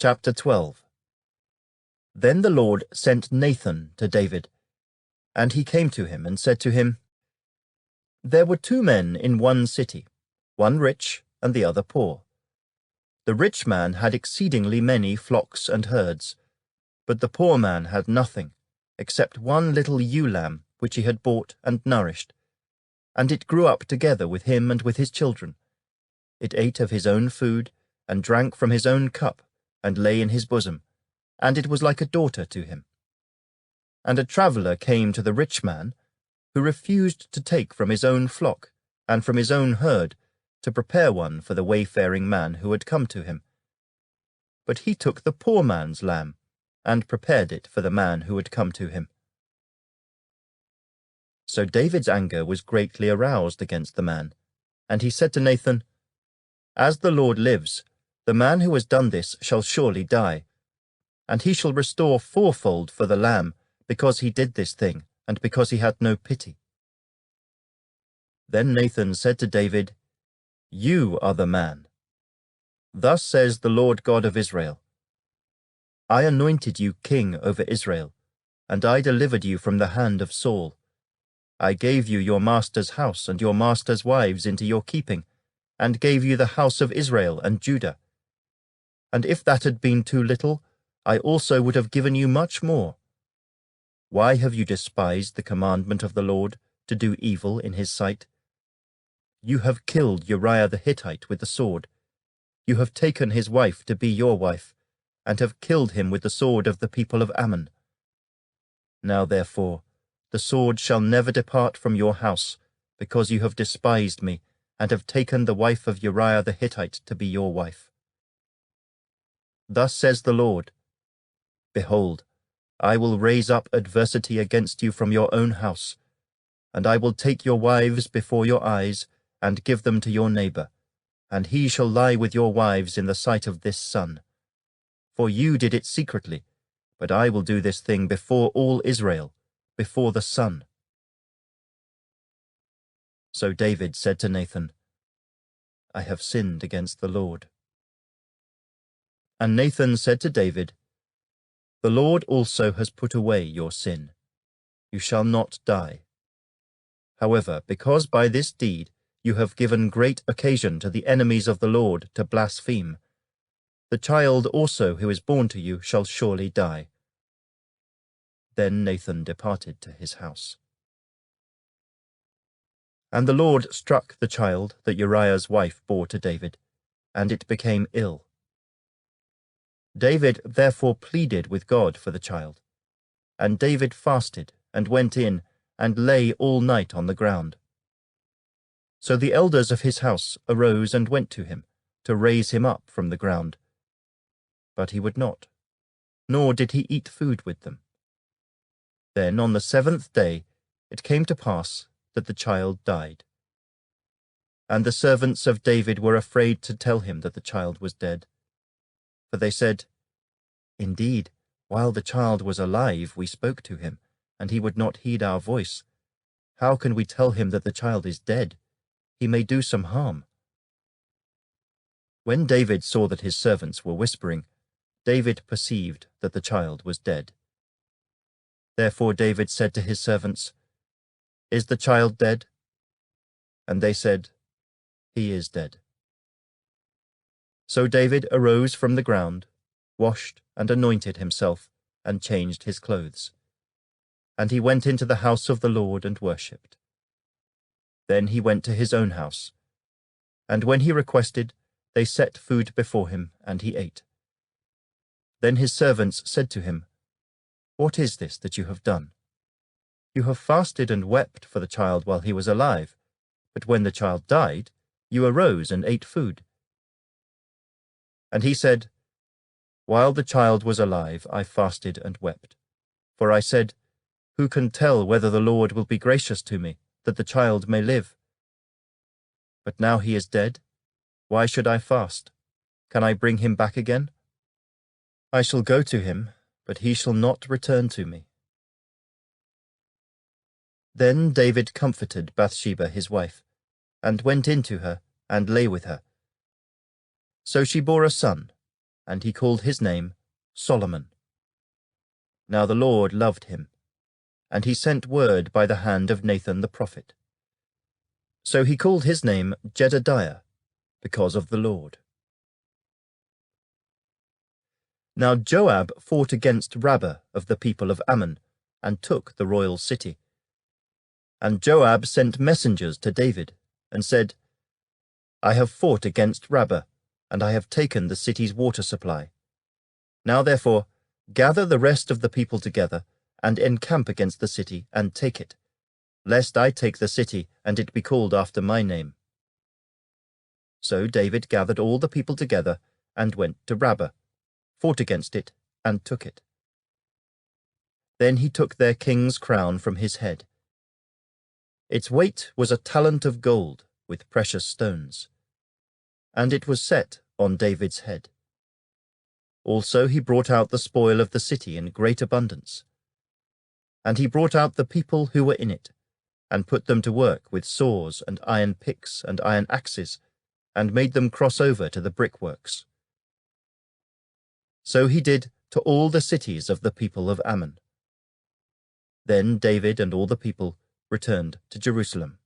Chapter 12. Then the Lord sent Nathan to David, and he came to him and said to him, There were 2 men in one city, one rich and the other poor. The rich man had exceedingly many flocks and herds, but the poor man had nothing, except one little ewe lamb which he had bought and nourished, and it grew up together with him and with his children. It ate of his own food, and drank from his own cup, and lay in his bosom, and it was like a daughter to him. And a traveller came to the rich man, who refused to take from his own flock and from his own herd to prepare one for the wayfaring man who had come to him. But he took the poor man's lamb, and prepared it for the man who had come to him. So David's anger was greatly aroused against the man, and he said to Nathan, As the Lord lives, the man who has done this shall surely die, and he shall restore 4-fold for the lamb, because he did this thing, and because he had no pity. Then Nathan said to David, You are the man. Thus says the Lord God of Israel, I anointed you king over Israel, and I delivered you from the hand of Saul. I gave you your master's house and your master's wives into your keeping, and gave you the house of Israel and Judah. And if that had been too little, I also would have given you much more. Why have you despised the commandment of the Lord, to do evil in his sight? You have killed Uriah the Hittite with the sword. You have taken his wife to be your wife, and have killed him with the sword of the people of Ammon. Now therefore, the sword shall never depart from your house, because you have despised me, and have taken the wife of Uriah the Hittite to be your wife. Thus says the Lord, Behold, I will raise up adversity against you from your own house, and I will take your wives before your eyes, and give them to your neighbor, and he shall lie with your wives in the sight of this sun. For you did it secretly, but I will do this thing before all Israel, before the sun. So David said to Nathan, I have sinned against the Lord. And Nathan said to David, The Lord also has put away your sin. You shall not die. However, because by this deed you have given great occasion to the enemies of the Lord to blaspheme, the child also who is born to you shall surely die. Then Nathan departed to his house. And the Lord struck the child that Uriah's wife bore to David, and it became ill. David therefore pleaded with God for the child, and David fasted and went in and lay all night on the ground. So the elders of his house arose and went to him, to raise him up from the ground. But he would not, nor did he eat food with them. Then on the 7th day it came to pass that the child died. And the servants of David were afraid to tell him that the child was dead. For they said, Indeed, while the child was alive we spoke to him, and he would not heed our voice. How can we tell him that the child is dead? He may do some harm. When David saw that his servants were whispering, David perceived that the child was dead. Therefore David said to his servants, Is the child dead? And they said, He is dead. So David arose from the ground, washed and anointed himself, and changed his clothes. And he went into the house of the Lord and worshipped. Then he went to his own house, and when he requested, they set food before him, and he ate. Then his servants said to him, What is this that you have done? You have fasted and wept for the child while he was alive, but when the child died, you arose and ate food. And he said, While the child was alive, I fasted and wept. For I said, Who can tell whether the Lord will be gracious to me, that the child may live? But now he is dead. Why should I fast? Can I bring him back again? I shall go to him, but he shall not return to me. Then David comforted Bathsheba his wife, and went in to her, and lay with her. So she bore a son, and he called his name Solomon. Now the Lord loved him, and he sent word by the hand of Nathan the prophet. So he called his name Jedediah, because of the Lord. Now Joab fought against Rabbah of the people of Ammon, and took the royal city. And Joab sent messengers to David, and said, I have fought against Rabbah, and I have taken the city's water supply. Now therefore, gather the rest of the people together, and encamp against the city, and take it, lest I take the city, and it be called after my name. So David gathered all the people together, and went to Rabbah, fought against it, and took it. Then he took their king's crown from his head. Its weight was a talent of gold with precious stones, and it was set on David's head. Also he brought out the spoil of the city in great abundance. And he brought out the people who were in it, and put them to work with saws and iron picks and iron axes, and made them cross over to the brickworks. So he did to all the cities of the people of Ammon. Then David and all the people returned to Jerusalem.